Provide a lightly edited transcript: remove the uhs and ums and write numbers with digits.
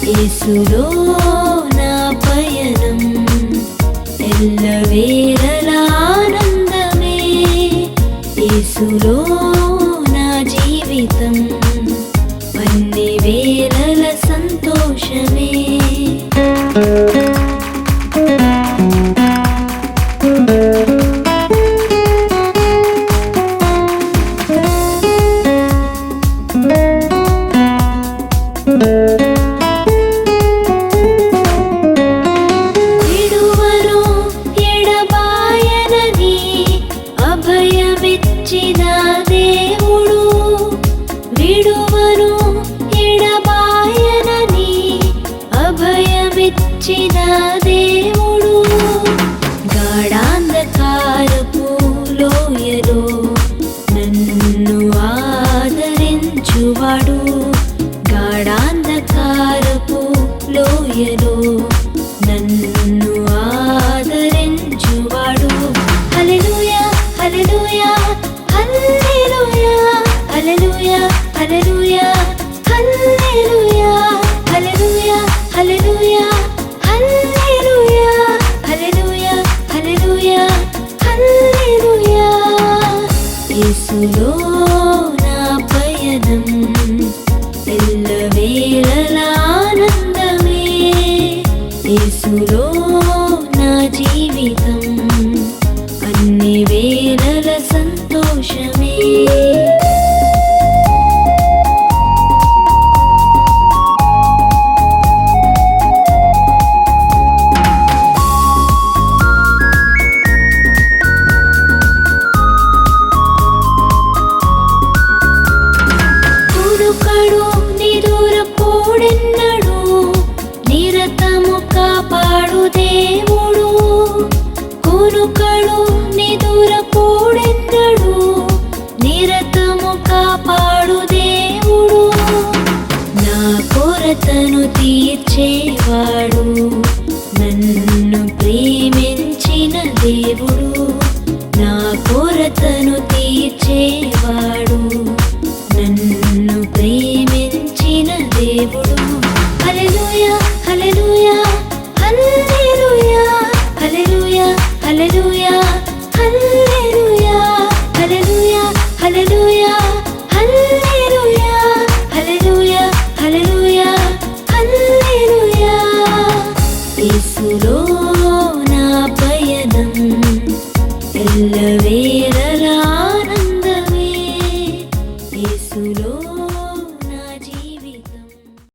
యేసులో నా పయనం ఎల్లవేళలా ఆనందమే. యేసులో నా జీవితం అన్ని వేళల సంతోషమే. విడువను ఎడబాయనని అభయమిచ్చిన దేవుడు, విడువను ఎడబాయనని అభయమిచ్చిన దేవుడు, గాఢాంధకారపు లోయలో నన్ను ఆదరించువాడు, గాఢాంధకారపు లోయలో నన్ను ఆదరించువాడు. హల్లెలూయా హల్లెలూయా హల్లెలూయా హల్లెలూయా హల్లెలూయా హల్లెలూయా హల్లెలూయా హల్లెలూయా హల్లెలూయా హల్లెలూయా హల్లెలూయా హల్లెలూయా. యేసులో నా పయనం ఎల్లవేళలా ఆనందమే. యేసులో నా జీవితం అన్ని వేళల సంతోషమే. కునుకడు నిదురపోడెన్నడు, నిరతము కాపాడు దేవుడు, కునుకడు నిదురపోడెన్నడు, నిరతము కాపాడు దేవుడు, నా కొరతను తీర్చేవాడు, నన్ను ప్రేమించిన దేవుడు, నా కొరతను తీర్చేవాడు, నన్ను ప్రేమించిన దేవుడు. హల్లెలూయా హల్లెలూయా హల్లెలూయా హల్లెలూయా హల్లెలూయా